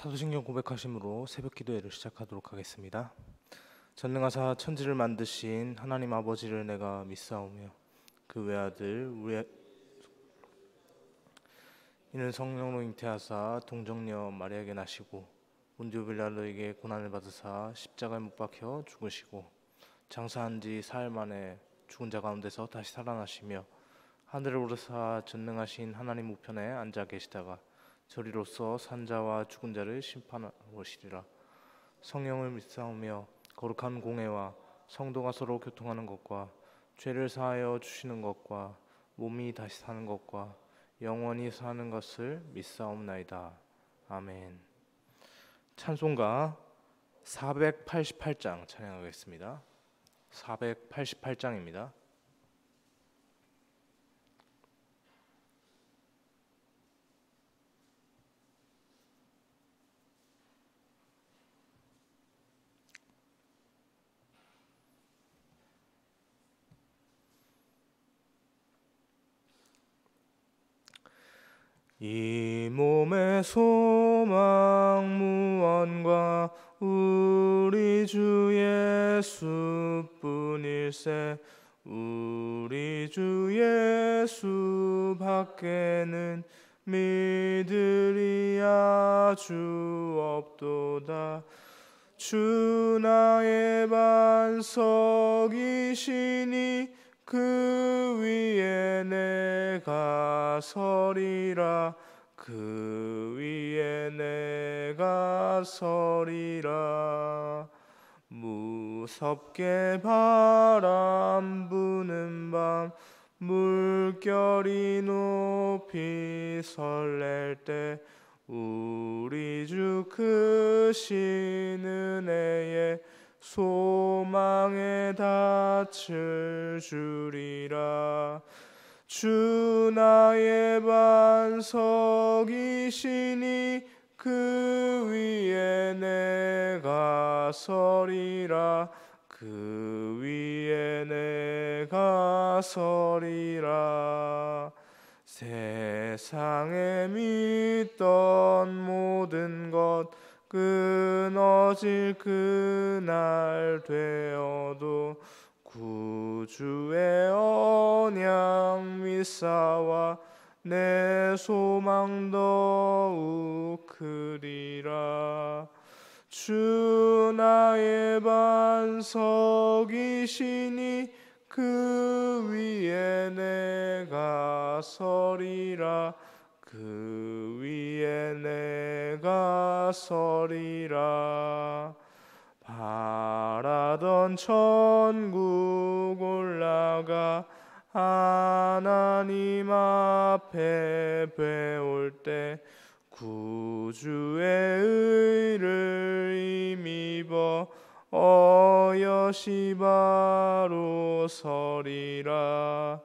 사도신경 고백하심으로 새벽 기도회를 시작하도록 하겠습니다. 전능하사 천지를 만드신 하나님 아버지를 내가 믿사오며 그 외아들 우리 이는 성령으로 잉태하사 동정녀 마리아에게 나시고 본디오 빌라도에게 고난을 받으사 십자가에 못 박혀 죽으시고 장사한 지 사흘 만에 죽은 자 가운데서 다시 살아나시며 하늘을 오르사 전능하신 하나님 우편에 앉아 계시다가 저리로서 산자와 죽은 자를 심판하시리라. 성령을 믿사오며 거룩한 공회와 성도가 서로 교통하는 것과 죄를 사하여 주시는 것과 몸이 다시 사는 것과 영원히 사는 것을 믿사옵나이다. 아멘. 찬송가 488장 찬양하겠습니다. 488장입니다. 이 몸의 소망 무언과 우리 주 예수뿐일세. 우리 주 예수 밖에는 믿으리야 주 없도다. 주 나의 반석이시니 그 위에 내가 서리라. 그 위에 내가 서리라. 무섭게 바람 부는 밤 물결이 높이 설렐 때 우리 주 크신 은혜에 소망에 닻을 주리라. 주 나의 반석이시니 그 위에 내가 서리라. 그 위에 내가 서리라. 세상에 믿던 모든 것 끊어질 그날 되어도 구주의 언약 믿사와 내 소망 더욱 크리라. 주 나의 반석이시니 그 위에 내가 서리라. 그 위에 내가 서리라. 바라던 천국 올라가 하나님 앞에 배울 때 구주의 의를 힘입어 어여시 바로 서리라.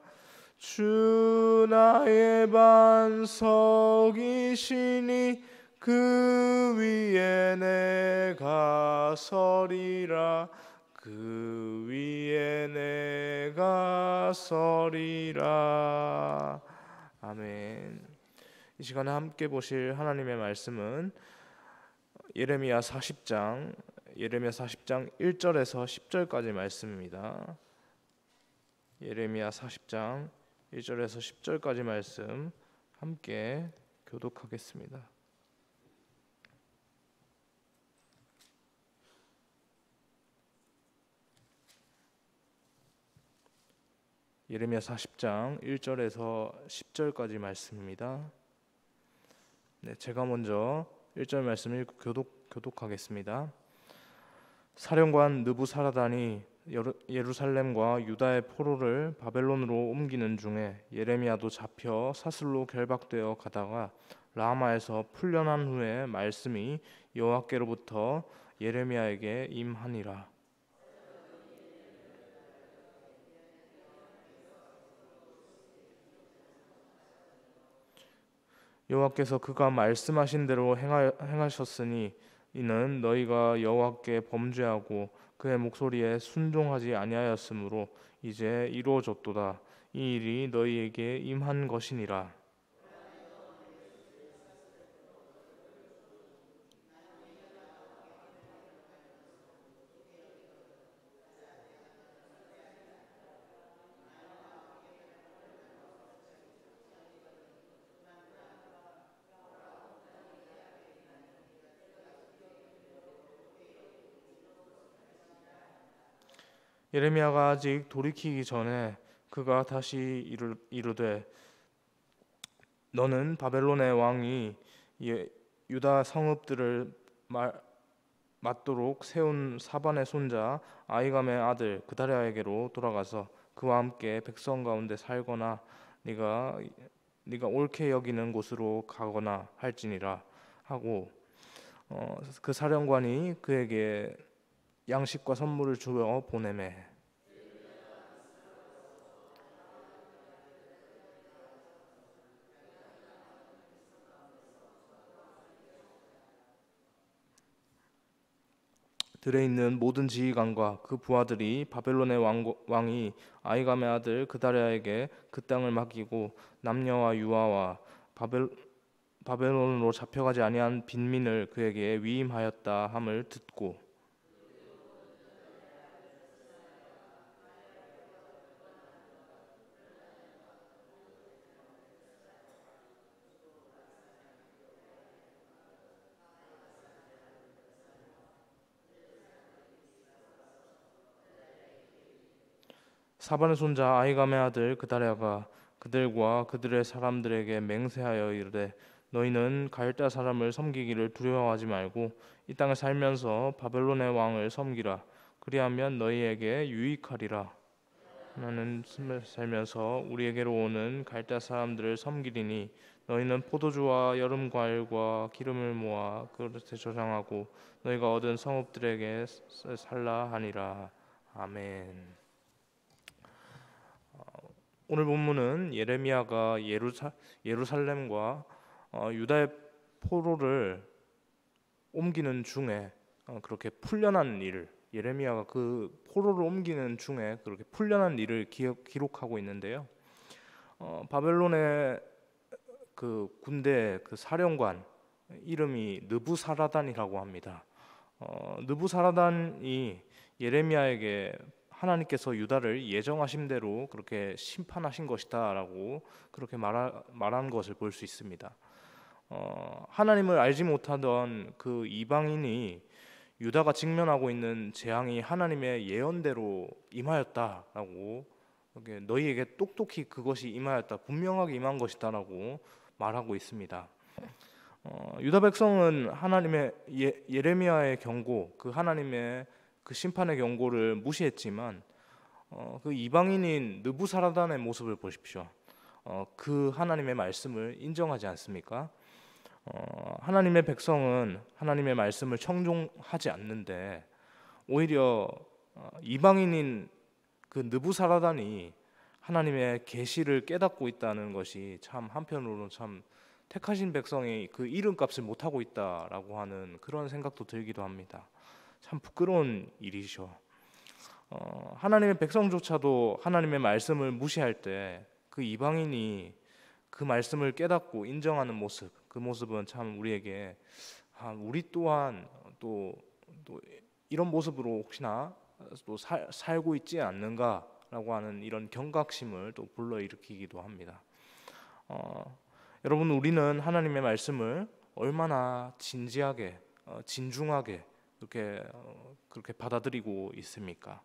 주 나의 반석이시니 그 위에 내가 서리라. 그 위에 내가 서리라. 아멘. 이 시간에 함께 보실 하나님의 말씀은 예레미야 40장 1절에서 10절까지 말씀입니다. 예레미야 40장 1절에서 10절까지 말씀 함께 교독하겠습니다. 예레미야 40장 1절에서 10절까지 말씀입니다. 네, 제가 먼저 1절 말씀을 교독하겠습니다. 사령관 느부사라단이 예루살렘과 유다의 포로를 바벨론으로 옮기는 중에 예레미야도 잡혀 사슬로 결박되어 가다가 라마에서 풀려난 후에 말씀이 여호와께로부터 예레미야에게 임하니라. 여호와께서 그가 말씀하신 대로 행하셨으니 이는 너희가 여호와께 범죄하고 그의 목소리에 순종하지 아니하였으므로 이제 이루어졌도다. 이 일이 너희에게 임한 것이니라. 예레미야가 아직 돌이키기 전에 그가 다시 이르되 너는 바벨론의 왕이 유다 성읍들을 맞도록 세운 사반의 손자 아히감의 아들 그다랴에게로 돌아가서 그와 함께 백성 가운데 살거나 네가 옳게 여기는 곳으로 가거나 할지니라 하고, 그 사령관이 그에게 양식과 선물을 주어 보내매. 들에 있는 모든 지휘관과 그 부하들이 바벨론의 왕이 아히감의 아들 그다랴에게 그 땅을 맡기고 남녀와 유아와 바벨론으로 잡혀가지 아니한 빈민을 그에게 위임하였다 함을 듣고, 사반의 손자 아히감의 아들 그다랴가 그들과 그들의 사람들에게 맹세하여 이르되 너희는 갈대아 사람을 섬기기를 두려워하지 말고 이 땅에 살면서 바벨론의 왕을 섬기라. 그리하면 너희에게 유익하리라. 나는 살면서 우리에게로 오는 갈대아 사람들을 섬기리니 너희는 포도주와 여름 과일과 기름을 모아 그릇에 저장하고 너희가 얻은 성읍들에게 살라 하니라. 아멘. 오늘 본문은 예레미야가 예루살렘과 유다의 포로를 옮기는 중에 그렇게 풀려난 일을, 예레미야가 그 포로를 옮기는 중에 그렇게 풀려난 일을 기록하고 있는데요. 바벨론의 그 군대 그 사령관 이름이 느부사라단이라고 합니다. 느부사라단이 예레미야에게 하나님께서 유다를 예정하신 대로 그렇게 심판하신 것이다라고 그렇게 말한 것을 볼 수 있습니다. 하나님을 알지 못하던 그 이방인이 유다가 직면하고 있는 재앙이 하나님의 예언대로 임하였다라고, 너희에게 똑똑히 그것이 임하였다, 분명하게 임한 것이다라고 말하고 있습니다. 유다 백성은 하나님의 예레미야의 경고, 그 하나님의 그 심판의 경고를 무시했지만 그 이방인인 느부사라단의 모습을 보십시오. 그 하나님의 말씀을 인정하지 않습니까? 하나님의 백성은 하나님의 말씀을 청종하지 않는데 오히려 이방인인 그 느부사라단이 하나님의 계시를 깨닫고 있다는 것이 참 한편으로는 참 택하신 백성이 그 이름값을 못하고 있다라고 하는 그런 생각도 들기도 합니다. 참 부끄러운 일이죠. 하나님의 백성조차도 하나님의 말씀을 무시할 때 그 이방인이 그 말씀을 깨닫고 인정하는 모습, 그 모습은 참 우리에게 우리 또한 또 이런 모습으로 혹시나 또 살고 있지 않는가라고 하는 이런 경각심을 또 불러일으키기도 합니다. 여러분, 우리는 하나님의 말씀을 얼마나 진지하게 진중하게 그렇게 받아들이고 있습니까?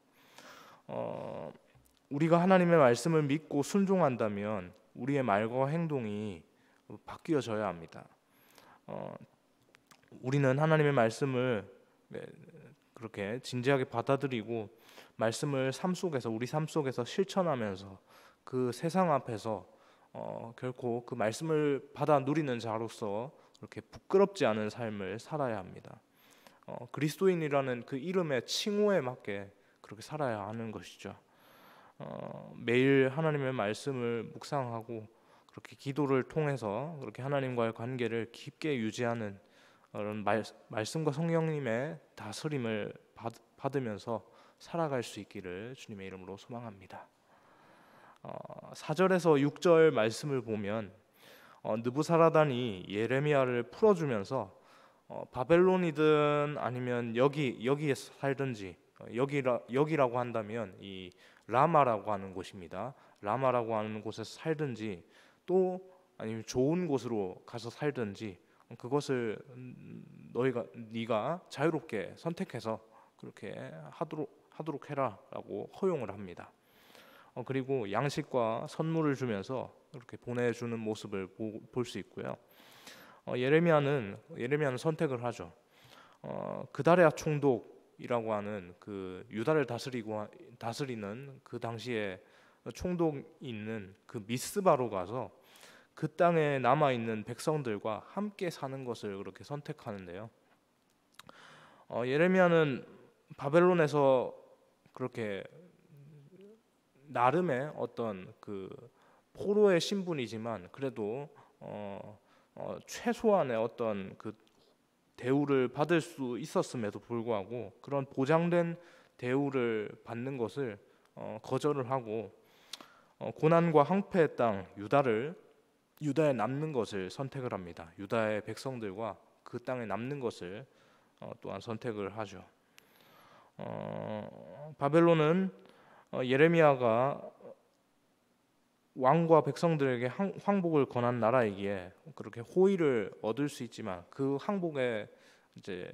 우리가 하나님의 말씀을 믿고 순종한다면 우리의 말과 행동이 바뀌어져야 합니다. 우리는 하나님의 말씀을 그렇게 진지하게 받아들이고 말씀을 우리 삶 속에서 실천하면서 그 세상 앞에서 결코 그 말씀을 받아 누리는 자로서 그렇게 부끄럽지 않은 삶을 살아야 합니다. 그리스도인이라는 그 이름의 칭호에 맞게 그렇게 살아야 하는 것이죠. 매일 하나님의 말씀을 묵상하고 그렇게 기도를 통해서 그렇게 하나님과의 관계를 깊게 유지하는 그런 말씀과 성령님의 다스림을 받으면서 살아갈 수 있기를 주님의 이름으로 소망합니다. 4절에서 6절 말씀을 보면 느부사라단이 예레미야를 풀어주면서 바벨론이든 아니면 여기에 살든지, 여기라고 한다면 이 라마라고 하는 곳입니다. 라마라고 하는 곳에서 살든지 또 아니면 좋은 곳으로 가서 살든지 그것을 네가 자유롭게 선택해서 그렇게 하도록 해라라고 허용을 합니다. 그리고 양식과 선물을 주면서 이렇게 보내주는 모습을 볼 수 있고요. 예레미야는 선택을 하죠. 그다랴 총독이라고 하는 그 유다를 다스리는 그 당시에 총독이 있는 그 미스바로 가서 그 땅에 남아 있는 백성들과 함께 사는 것을 그렇게 선택하는데요. 예레미야는 바벨론에서 그렇게 나름의 어떤 그 포로의 신분이지만 그래도 최소한의 어떤 그 대우를 받을 수 있었음에도 불구하고 그런 보장된 대우를 받는 것을 거절을 하고 고난과 황폐의 땅 유다에 남는 것을 선택을 합니다. 유다의 백성들과 그 땅에 남는 것을 또한 선택을 하죠. 바벨론은 예레미야가 왕과 백성들에게 황복을 권한 나라이기에 그렇게 호의를 얻을 수 있지만 그 항복에 이제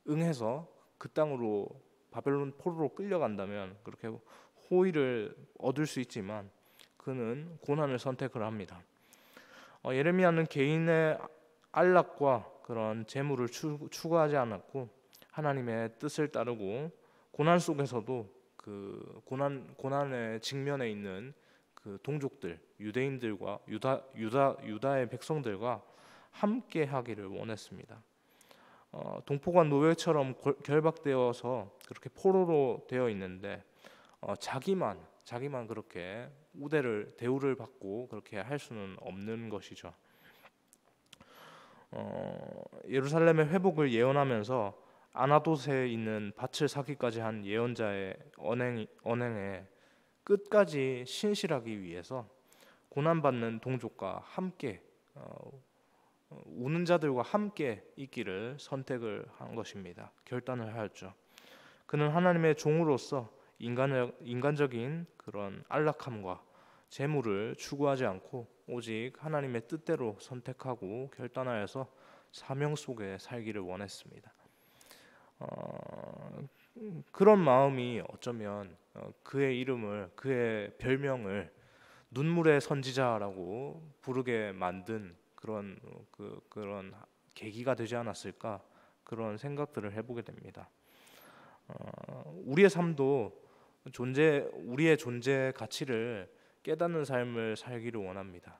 응해서 그 땅으로 바벨론 포로로 끌려간다면 그렇게 호의를 얻을 수 있지만 그는 고난을 선택을 합니다. 예레미야는 개인의 안락과 그런 재물을 추구하지 않았고 하나님의 뜻을 따르고 고난 속에서도 그 고난의 직면에 있는 그 동족들 유대인들과 유다의 백성들과 함께 하기를 원했습니다. 동포간 노예처럼 결박되어서 그렇게 포로로 되어 있는데 자기만 그렇게 대우를 받고 그렇게 할 수는 없는 것이죠. 예루살렘의 회복을 예언하면서 아나돗에 있는 밭을 사기까지 한 예언자의 언행에 끝까지 신실하기 위해서 고난받는 동족과 함께 우는 자들과 함께 있기를 선택을 한 것입니다. 결단을 하였죠. 그는 하나님의 종으로서 인간적인 그런 안락함과 재물을 추구하지 않고 오직 하나님의 뜻대로 선택하고 결단하여서 사명 속에 살기를 원했습니다. 그런 마음이 어쩌면 그의 별명을 눈물의 선지자라고 부르게 만든 그런 계기가 되지 않았을까 그런 생각들을 해보게 됩니다. 우리의 삶도 우리의 존재 가치를 깨닫는 삶을 살기를 원합니다.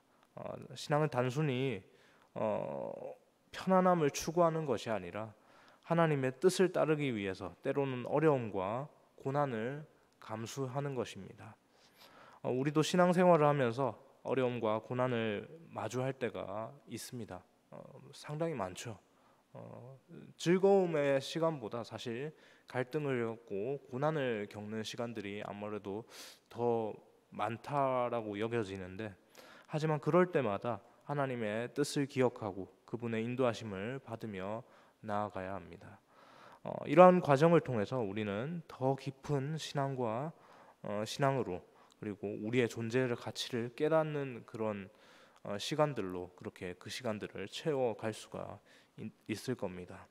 신앙은 단순히 편안함을 추구하는 것이 아니라 하나님의 뜻을 따르기 위해서 때로는 어려움과 고난을 감수하는 것입니다. 우리도 신앙생활을 하면서 어려움과 고난을 마주할 때가 있습니다. 상당히 많죠. 즐거움의 시간보다 사실 갈등을 겪고 고난을 겪는 시간들이 아무래도 더 많다라고 여겨지는데 하지만 그럴 때마다 하나님의 뜻을 기억하고 그분의 인도하심을 받으며 나아가야 합니다. 이러한 과정을 통해서 우리는 더 깊은 신앙으로 그리고 우리의 존재의 가치를 깨닫는 그런 시간들로 그렇게 그 시간들을 채워갈 수가 있을 겁니다.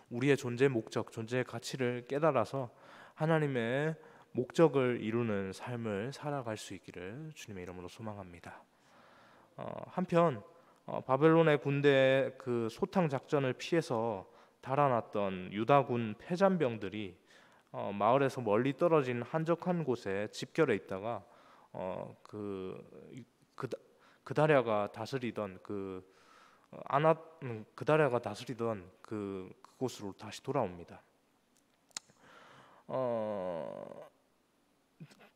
우리의 존재의 목적, 존재의 가치를 깨달아서 하나님의 목적을 이루는 삶을 살아갈 수 있기를 주님의 이름으로 소망합니다. 한편 바벨론의 군대의 그 소탕 작전을 피해서 달아났던 유다군 패잔병들이 마을에서 멀리 떨어진 한적한 곳에 집결해 있다가 그다랴가 다스리던 그곳으로 다시 돌아옵니다.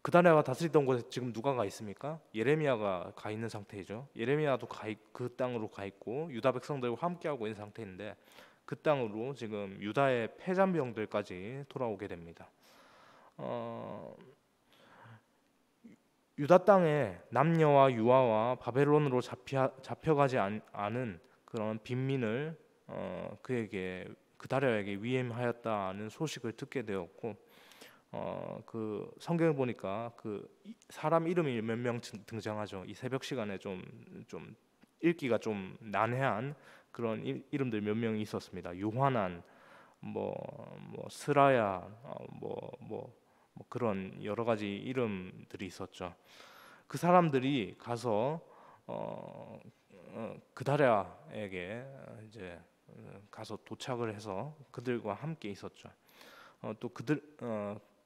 그다랴가 다스리던 곳에 지금 누가 가 있습니까? 예레미야가 가 있는 상태이죠. 예레미야도 그 땅으로 가 있고 유다 백성들과 함께하고 있는 상태인데 그 땅으로 지금 유다의 패잔병들까지 돌아오게 됩니다. 유다 땅에 남녀와 유아와 바벨론으로 잡혀가지 않은 그런 빈민을 그다랴에게 위임하였다는 소식을 듣게 되었고 그 성경을 보니까 그 사람 이름이 몇 명 등장하죠. 이 새벽 시간에 좀 읽기가 좀 난해한 그런 이름들 몇 명이 있었습니다. 요하난, 뭐 스라야, 뭐 그런 여러 가지 이름들이 있었죠. 그 사람들이 가서 그다랴에게 이제 가서 도착을 해서 그들과 함께 있었죠. 또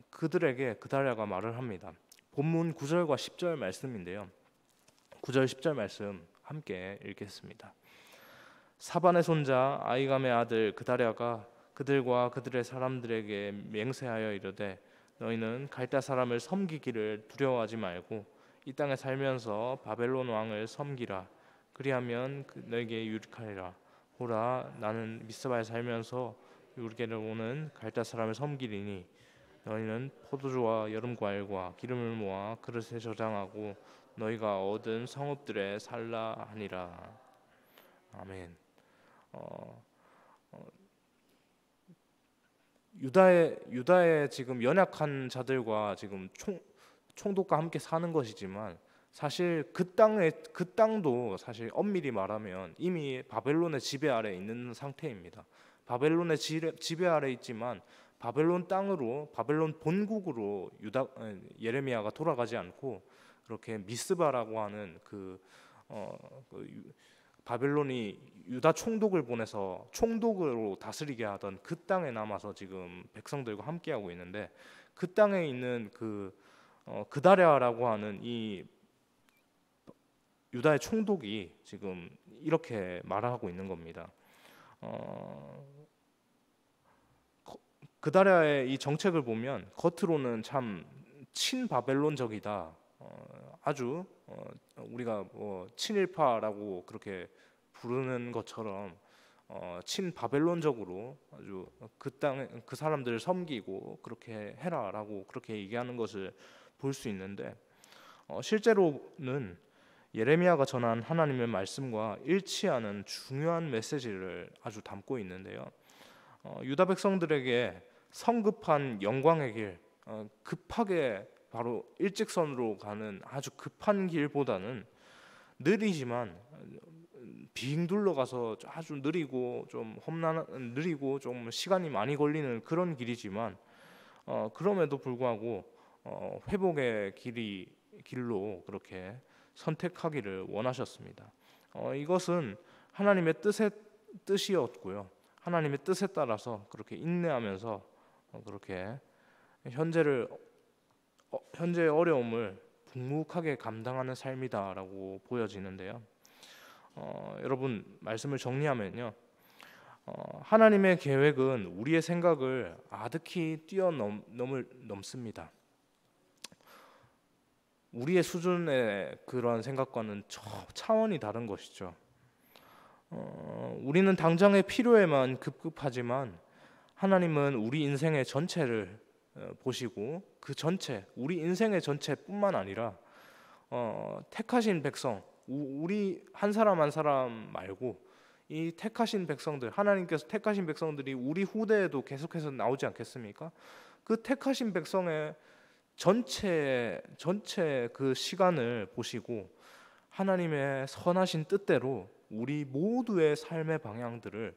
그들에게 그다랴가 말을 합니다. 본문 9절과 10절 말씀인데요. 9절 10절 말씀 함께 읽겠습니다. 사반의 손자 아이감의 아들 그다랴가 그들과 그들의 사람들에게 맹세하여 이르되 너희는 갈대 사람을 섬기기를 두려워하지 말고 이 땅에 살면서 바벨론 왕을 섬기라. 그리하면 너에게 유익하리라. 보라, 나는 미스바에 살면서 유르게를 오는 갈대 사람을 섬기리니 너희는 포도주와 여름 과일과 기름을 모아 그릇에 저장하고 너희가 얻은 성읍들에 살라 하니라. 아멘. 유다의 지금 연약한 자들과 지금 총독과 함께 사는 것이지만 사실 그 땅도 사실 엄밀히 말하면 이미 바벨론의 지배 아래 있는 상태입니다. 바벨론의 지배 아래 있지만 바벨론 땅으로 바벨론 본국으로 예레미야가 돌아가지 않고 그렇게 미스바라고 하는 바벨론이 유다 총독을 보내서 총독으로 다스리게 하던 그 땅에 남아서 지금 백성들과 함께하고 있는데 그 땅에 있는 그다랴라고 하는 이 유다의 총독이 지금 이렇게 말하고 있는 겁니다. 그다랴의 이 정책을 보면 겉으로는 참 친바벨론적이다. 아주 우리가 뭐 친일파라고 그렇게 부르는 것처럼 친바벨론적으로 아주 그 사람들을 섬기고 그렇게 해라라고 그렇게 얘기하는 것을 볼 수 있는데 실제로는 예레미야가 전한 하나님의 말씀과 일치하는 중요한 메시지를 아주 담고 있는데요. 유다 백성들에게 성급한 영광의 길, 급하게 바로 일직선으로 가는 아주 급한 길보다는 느리지만 빙 둘러가서 아주 느리고 좀 느리고 좀 시간이 많이 걸리는 그런 길이지만 그럼에도 불구하고 회복의 길로 그렇게 선택하기를 원하셨습니다. 이것은 하나님의 뜻이었고요. 하나님의 뜻에 따라서 그렇게 인내하면서 그렇게 현재의 어려움을 묵묵하게 감당하는 삶이다라고 보여지는데요. 여러분 말씀을 정리하면요. 하나님의 계획은 우리의 생각을 아득히 뛰어넘습니다. 우리의 수준의 그런 생각과는 차원이 다른 것이죠. 우리는 당장의 필요에만 급급하지만 하나님은 우리 인생의 전체를 보시고 그 전체, 우리 인생의 전체뿐만 아니라 택하신 백성, 우리 한 사람 한 사람 말고 이 택하신 백성들, 하나님께서 택하신 백성들이 우리 후대에도 계속해서 나오지 않겠습니까? 그 택하신 백성의 전체 그 시간을 보시고 하나님의 선하신 뜻대로 우리 모두의 삶의 방향들을,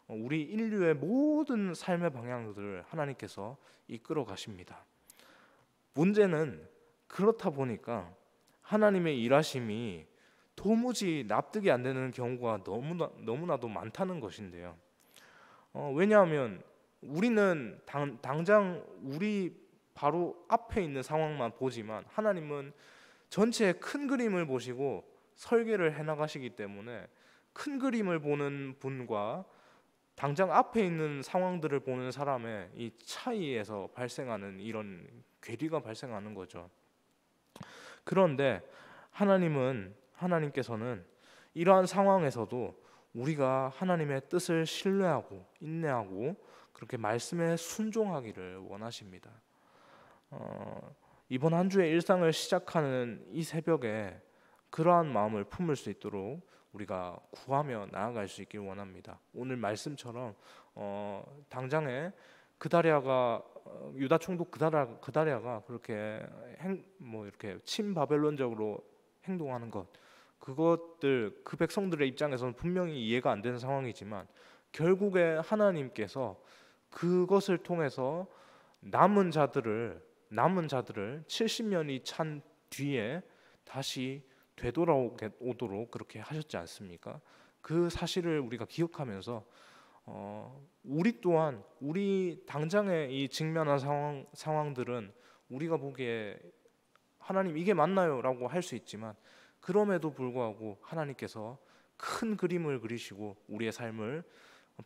우리 인류의 모든 삶의 방향들을 하나님께서 이끌어 가십니다. 문제는 그렇다 보니까 하나님의 일하심이 도무지 납득이 안 되는 경우가 너무나도 많다는 것인데요. 왜냐하면 우리는 당장 우리 바로 앞에 있는 상황만 보지만 하나님은 전체의 큰 그림을 보시고 설계를 해나가시기 때문에 큰 그림을 보는 분과 당장 앞에 있는 상황들을 보는 사람의 이 차이에서 발생하는 이런 괴리가 발생하는 거죠. 그런데 하나님께서는 이러한 상황에서도 우리가 하나님의 뜻을 신뢰하고 인내하고 그렇게 말씀에 순종하기를 원하십니다. 이번 한 주의 일상을 시작하는 이 새벽에 그러한 마음을 품을 수 있도록 우리가 구하며 나아갈 수 있길 원합니다. 오늘 말씀처럼 당장에 그다랴가 유다 총독 그다랴가 그렇게 이렇게 친바벨론적으로 행동하는 그것들 그 백성들의 입장에서는 분명히 이해가 안 되는 상황이지만 결국에 하나님께서 그것을 통해서 남은 자들을 70년이 찬 뒤에 다시 되돌아오도록 그렇게 하셨지 않습니까? 그 사실을 우리가 기억하면서 우리 또한 우리 당장의 이 직면한 상황들은 우리가 보기에 하나님 이게 맞나요? 라고 할 수 있지만, 그럼에도 불구하고 하나님께서 큰 그림을 그리시고 우리의 삶을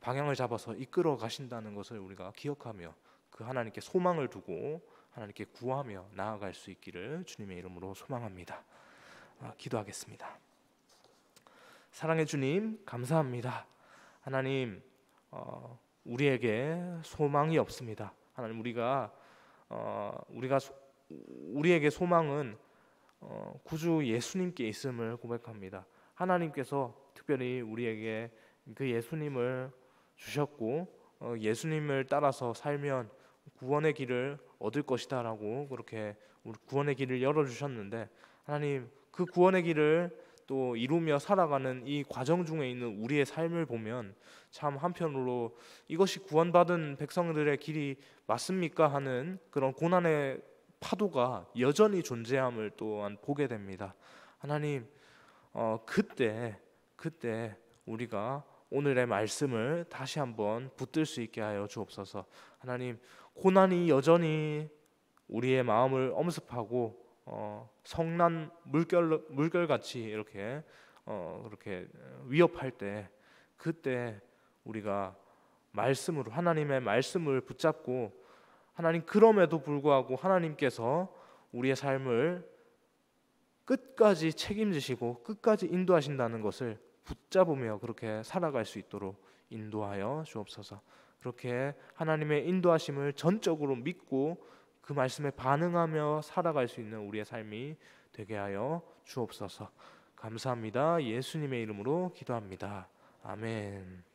방향을 잡아서 이끌어 가신다는 것을 우리가 기억하며 그 하나님께 소망을 두고 하나님께 구하며 나아갈 수 있기를 주님의 이름으로 소망합니다. 기도하겠습니다. 사랑의 주님, 감사합니다. 하나님, 우리에게 소망이 없습니다. 하나님, 우리에게 소망은 구주 예수님께 있음을 고백합니다. 하나님께서 특별히 우리에게 그 예수님을 주셨고 예수님을 따라서 살면 구원의 길을 얻을 것이다라고 그렇게 구원의 길을 열어주셨는데, 하나님, 그 구원의 길을 또 이루며 살아가는 이 과정 중에 있는 우리의 삶을 보면 참 한편으로 이것이 구원받은 백성들의 길이 맞습니까 하는 그런 고난의 파도가 여전히 존재함을 또한 보게 됩니다. 하나님, 그때 우리가 오늘의 말씀을 다시 한번 붙들 수 있게 하여 주옵소서. 하나님, 고난이 여전히 우리의 마음을 엄습하고 성난 물결같이 이렇게 그렇게 위협할 때, 그때 우리가 말씀으로 하나님의 말씀을 붙잡고, 하나님, 그럼에도 불구하고 하나님께서 우리의 삶을 끝까지 책임지시고 끝까지 인도하신다는 것을 붙잡으며 그렇게 살아갈 수 있도록 인도하여 주옵소서. 그렇게 하나님의 인도하심을 전적으로 믿고 그 말씀에 반응하며 살아갈 수 있는 우리의 삶이 되게 하여 주옵소서. 감사합니다. 예수님의 이름으로 기도합니다. 아멘.